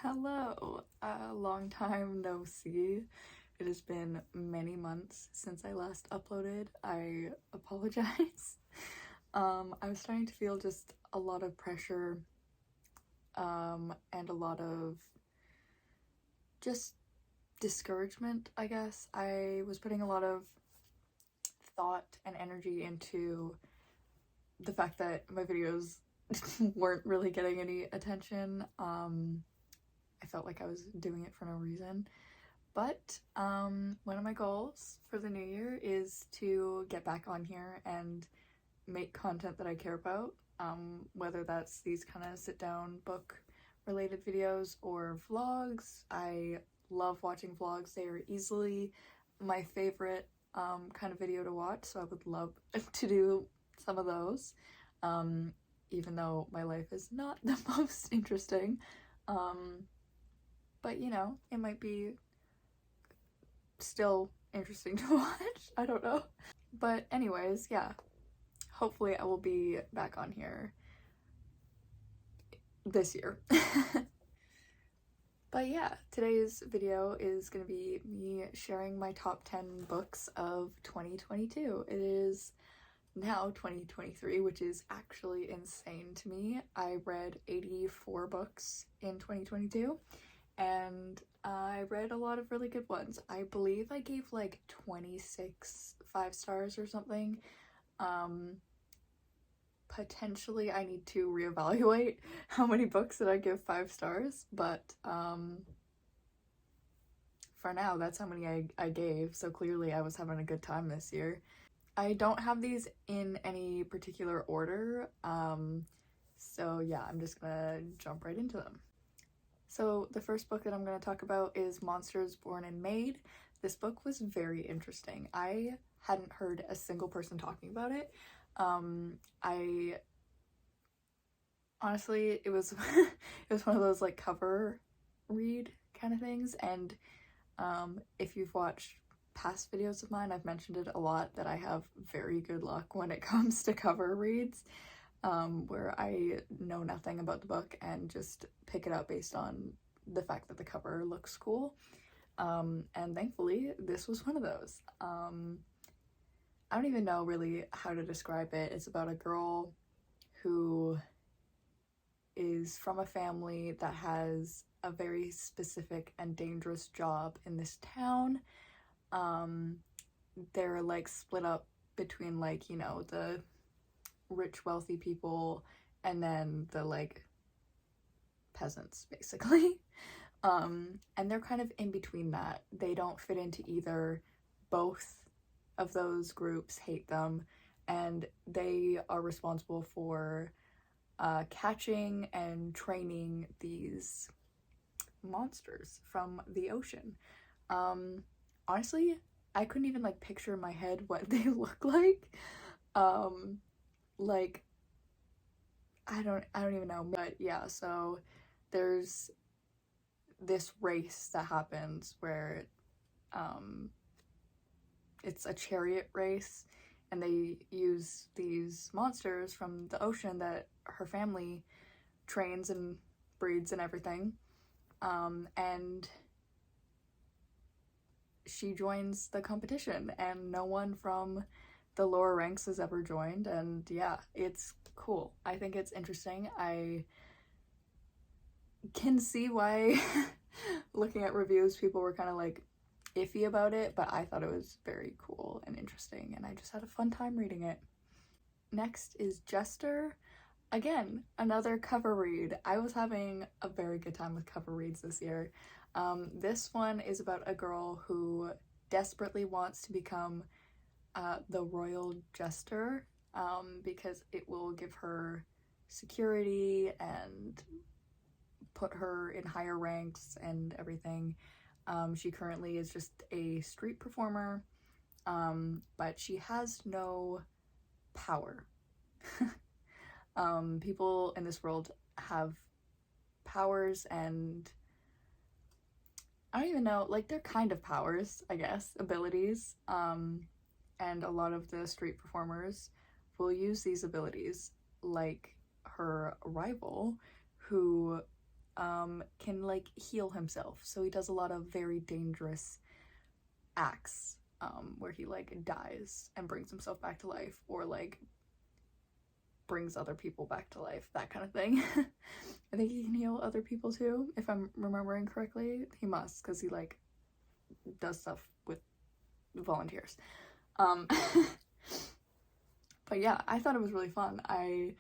Hello, long time no see. It has been many months since I last uploaded. I apologize. I was starting to feel just a lot of pressure, and a lot of just discouragement, I guess. I was putting a lot of thought and energy into the fact that my videos weren't really getting any attention. I felt like I was doing it for no reason. But one of my goals for the new year is to get back on here and make content that I care about, whether that's these kind of sit-down book related videos or vlogs. I love watching vlogs. They are easily my favorite kind of video to watch, so I would love to do some of those, even though my life is not the most interesting. But you know, it might be still interesting to watch. I don't know. But anyways, yeah. Hopefully I will be back on here this year. But yeah, today's video is gonna be me sharing my top 10 books of 2022. It is now 2023, which is actually insane to me. I read 84 books in 2022. And I read a lot of really good ones. I believe I gave like 26 5-stars or something. Potentially I need to reevaluate how many books did I give 5 stars, but for now that's how many I gave, so clearly I was having a good time this year. I don't have these in any particular order, so yeah, I'm just gonna jump right into them. So the first book that I'm going to talk about is Monsters Born and Made. This book was very interesting. I hadn't heard a single person talking about it. I honestly, it was it was one of those like cover read kind of things, and if you've watched past videos of mine, I've mentioned it a lot that I have very good luck when it comes to cover reads. Where I know nothing about the book and just pick it up based on the fact that the cover looks cool. And thankfully, this was one of those. I don't even know really how to describe it. It's about a girl who is from a family that has a very specific and dangerous job in this town. They're like split up between like, you know, the rich wealthy people and then the like peasants basically, and they're kind of in between that. They don't fit into either. Both of those groups hate them, and they are responsible for catching and training these monsters from the ocean. Honestly, I couldn't even like picture in my head what they look like. Like, I don't even know, but yeah, so there's this race that happens where it's a chariot race, and they use these monsters from the ocean that her family trains and breeds and everything, and she joins the competition, and no one from the lower ranks has ever joined, and yeah, it's cool. I think it's interesting. I can see why looking at reviews people were kind of like iffy about it, but I thought it was very cool and interesting, and I just had a fun time reading it. Next is Jester. Again, another cover read. I was having a very good time with cover reads this year. This one is about a girl who desperately wants to become the royal jester, because it will give her security and put her in higher ranks and everything. She currently is just a street performer, but she has no power. People in this world have powers, and I don't even know, like, they're kind of powers, I guess, abilities. And a lot of the street performers will use these abilities, like her rival, who can like heal himself. So he does a lot of very dangerous acts where he like dies and brings himself back to life, or like brings other people back to life, that kind of thing. I think he can heal other people too, if I'm remembering correctly. He must, because he like does stuff with volunteers. But yeah, I thought it was really fun. I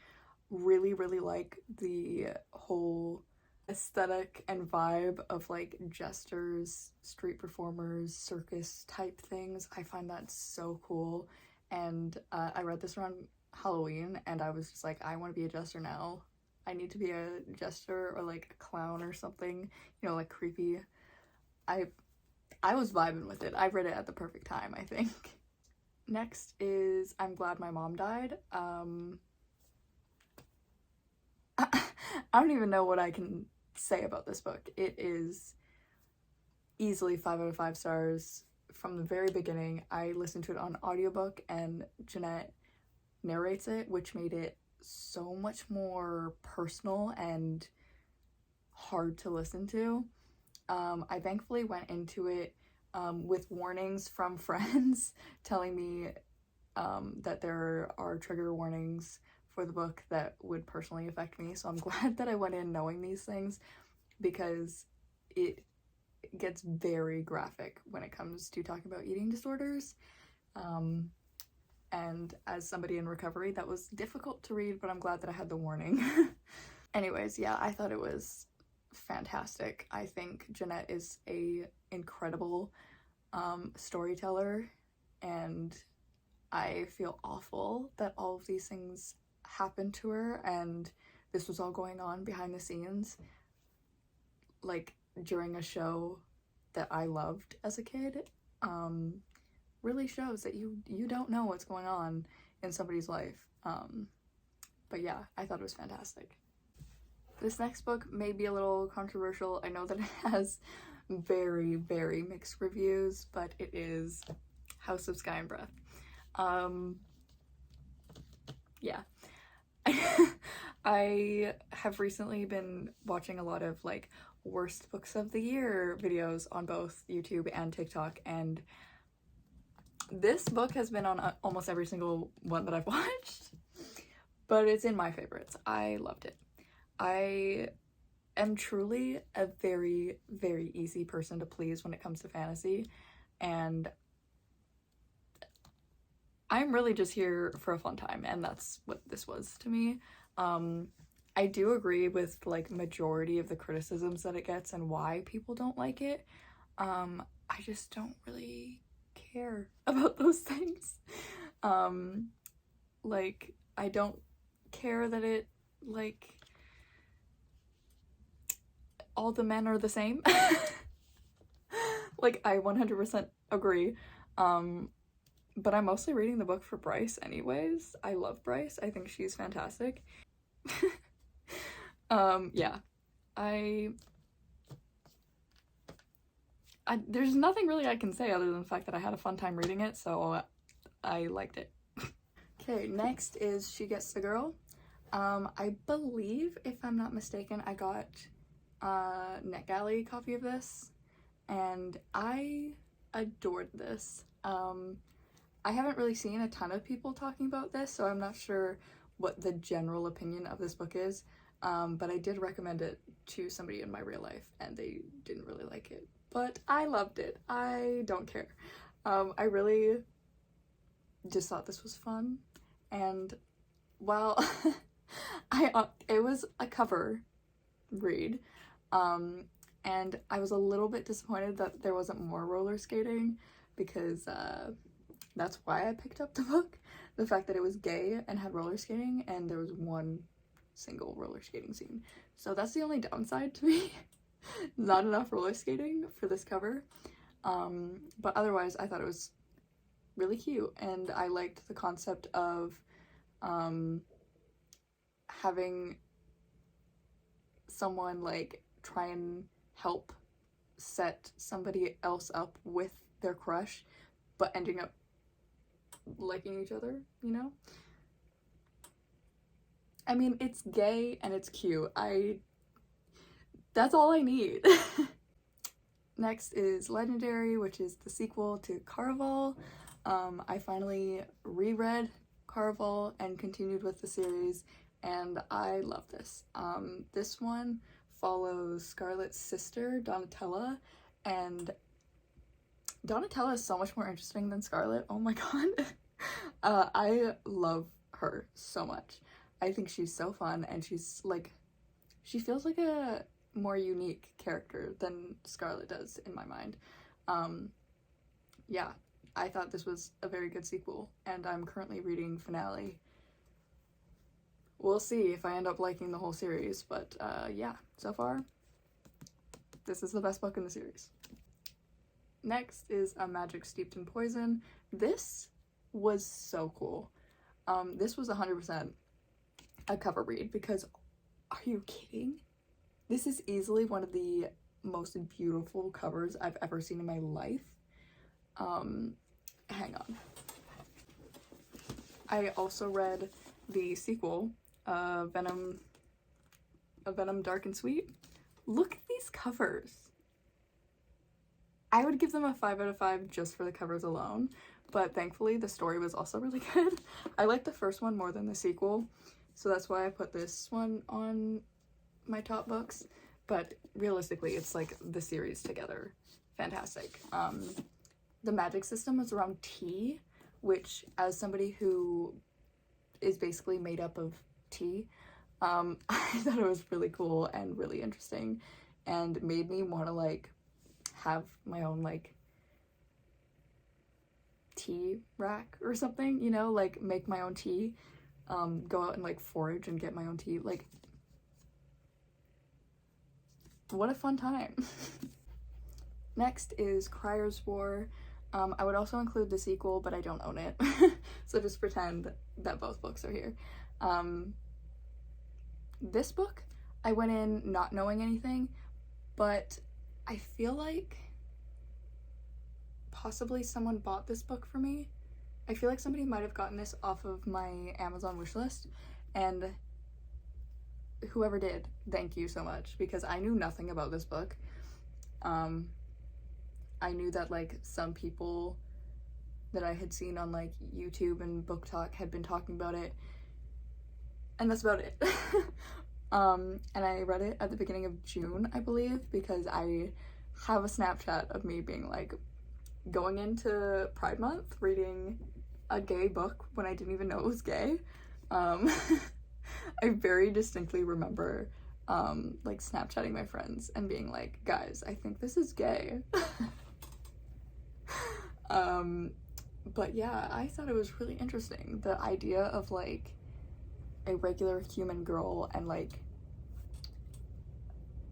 really like the whole aesthetic and vibe of like jesters, street performers, circus type things. I find that so cool. And I read this around Halloween and I was just like, I want to be a jester now. I need to be a jester or like a clown or something, you know, like creepy. I was vibing with it. I read it at the perfect time, I think. Next is I'm Glad My Mom Died. I don't even know what I can say about this book. It is easily 5 out of 5 stars from the very beginning. I listened to it on audiobook and Jeanette narrates it, which made it so much more personal and hard to listen to. I thankfully went into it with warnings from friends telling me that there are trigger warnings for the book that would personally affect me. So I'm glad that I went in knowing these things, because it gets very graphic when it comes to talking about eating disorders. And as somebody in recovery, that was difficult to read, but I'm glad that I had the warning. Anyways, yeah, I thought it was fantastic. I think Jeanette is a incredible storyteller, and I feel awful that all of these things happened to her and this was all going on behind the scenes, like during a show that I loved as a kid. Really shows that you don't know what's going on in somebody's life. But yeah, I thought it was fantastic. This next book may be a little controversial. I know that it has very mixed reviews, but it is House of Sky and Breath. Yeah. I have recently been watching a lot of like worst books of the year videos on both YouTube and TikTok, and this book has been on almost every single one that I've watched, but it's in my favorites. I loved it. I am truly a very easy person to please when it comes to fantasy, and I'm really just here for a fun time, and that's what this was to me. I do agree with like majority of the criticisms that it gets and why people don't like it. I just don't really care about those things. Like, I don't care that it, like, all the men are the same. Like, I 100% agree. But I'm mostly reading the book for Bryce anyways. I love Bryce. I think she's fantastic. Yeah. There's nothing really I can say other than the fact that I had a fun time reading it, so I liked it. Okay, next is She Gets the Girl. I believe, if I'm not mistaken, I got a NetGalley copy of this, and I adored this. I haven't really seen a ton of people talking about this, so I'm not sure what the general opinion of this book is, but I did recommend it to somebody in my real life, and they didn't really like it. But I loved it. I don't care. I really just thought this was fun, and while it was a cover read, and I was a little bit disappointed that there wasn't more roller skating, because that's why I picked up the book. The fact that it was gay and had roller skating, and there was one single roller skating scene. So that's the only downside to me. Not enough roller skating for this cover. But otherwise, I thought it was really cute, and I liked the concept of having someone like try and help set somebody else up with their crush, but ending up liking each other, you know? I mean, it's gay and it's cute. That's all I need. Next is Legendary, which is the sequel to Caraval. I finally reread Caraval and continued with the series, and I love this. This one follows Scarlett's sister, Donatella, and Donatella is so much more interesting than Scarlett. Oh my god. I love her so much. I think she's so fun, and she's like, she feels like a more unique character than Scarlett does in my mind. Yeah, I thought this was a very good sequel, and I'm currently reading Finale. We'll see if I end up liking the whole series, but yeah, so far, this is the best book in the series. Next is A Magic Steeped in Poison. This was so cool. This was 100% a cover read, because are you kidding? This is easily one of the most beautiful covers I've ever seen in my life. Hang on. I also read the sequel, Venom Dark and Sweet. Look at these covers. I would give them a 5 out of 5 just for the covers alone, but thankfully the story was also really good. I like the first one more than the sequel, so that's why I put this one on my top books, but realistically it's like the series together. Fantastic. The magic system is around tea, which, as somebody who is basically made up of tea, I thought it was really cool and really interesting, and made me want to like have my own like tea rack or something, you know, like make my own tea, go out and like forage and get my own tea. Like, what a fun time. Next is Crier's War. I would also include the sequel, but I don't own it, so just pretend that both books are here. This book, I went in not knowing anything, but I feel like possibly someone bought this book for me. I feel like somebody might have gotten this off of my Amazon wishlist, and whoever did, thank you so much, because I knew nothing about this book. I knew that like some people that I had seen on like YouTube and booktok had been talking about it, and that's about it. And I read it at the beginning of June, I believe, because I have a Snapchat of me being like going into Pride Month reading a gay book when I didn't even know it was gay. I very distinctly remember like Snapchatting my friends and being like, guys, I think this is gay. But yeah, I thought it was really interesting, the idea of like a regular human girl and like,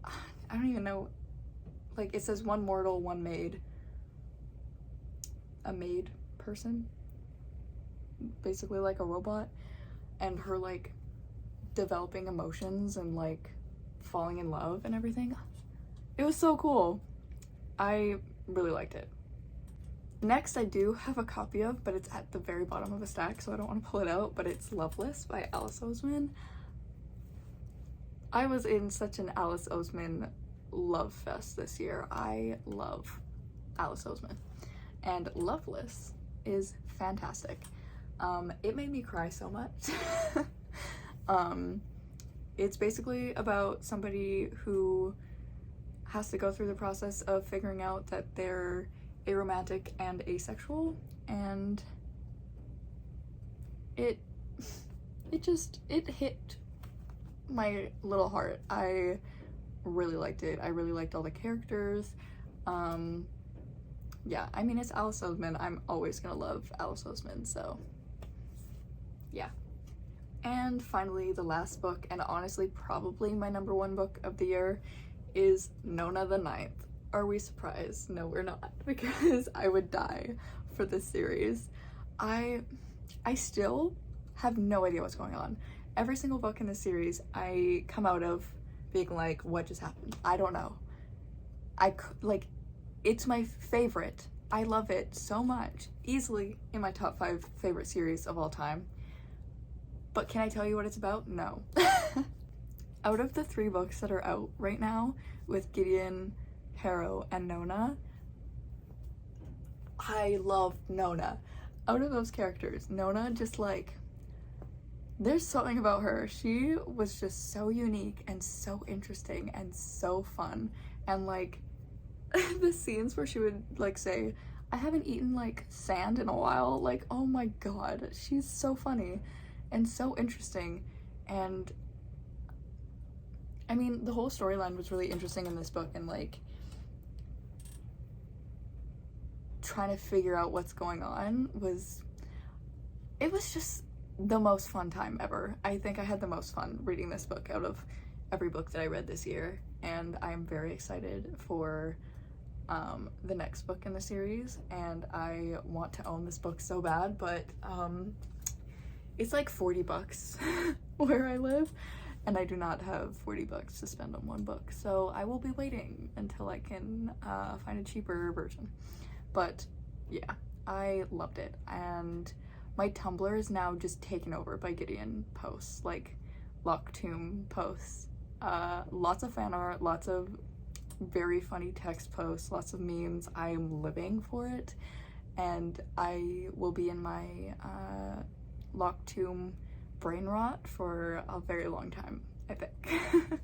I don't even know, like it says one mortal, one maid, a maid person, basically like a robot, and her like developing emotions and like falling in love and everything. It was so cool. I really liked it. Next, I do have a copy of, but it's at the very bottom of a stack, so I don't want to pull it out, but it's Loveless by Alice Oseman. I was in such an Alice Oseman love fest this year. I love Alice Oseman, and Loveless is fantastic. It made me cry so much. It's basically about somebody who has to go through the process of figuring out that they're aromantic and asexual, and it hit my little heart. I really liked it. I really liked all the characters. Yeah, I mean, it's Alice Oseman. I'm always gonna love Alice Oseman, so yeah. And finally, the last book, and honestly probably my #1 book of the year, is Nona the Ninth. Are we surprised? No, we're not, because I would die for this series. I still have no idea what's going on. Every single book in this series, I come out of being like, what just happened? I don't know. Like, it's my favorite. I love it so much. Easily in my top 5 favorite series of all time. But can I tell you what it's about? No. Out of the 3 books that are out right now, with Gideon, Harrow, and Nona. I love Nona. Out of those characters, Nona just like, there's something about her. She was just so unique and so interesting and so fun. And like the scenes where she would like say, I haven't eaten like sand in a while, like, oh my god, she's so funny and so interesting. And I mean, the whole storyline was really interesting in this book, and like trying to figure out what's going on was just the most fun time ever. I think I had the most fun reading this book out of every book that I read this year, and I'm very excited for the next book in the series, and I want to own this book so bad, but it's like $40 where I live, and I do not have $40 to spend on one book, so I will be waiting until I can find a cheaper version. But yeah, I loved it, and my Tumblr is now just taken over by Gideon posts, like Locktomb posts, lots of fan art, lots of very funny text posts, lots of memes. I'm living for it, and I will be in my Locktomb brain rot for a very long time, I think.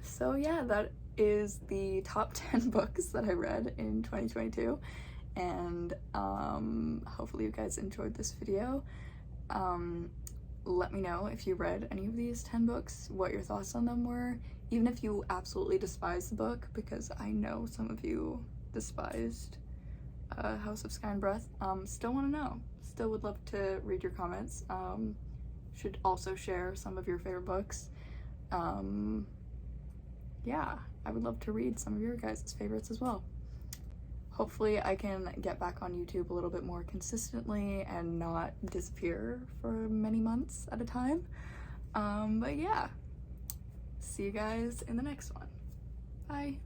So yeah, that is the top 10 books that I read in 2022, and hopefully you guys enjoyed this video. Let me know if you read any of these 10 books, what your thoughts on them were, even if you absolutely despise the book, because I know some of you despised House of Sky and Breath. Still want to know. Still would love to read your comments. Should also share some of your favorite books. Yeah, I would love to read some of your guys' favorites as well. Hopefully I can get back on YouTube a little bit more consistently and not disappear for many months at a time. But yeah, see you guys in the next one. Bye.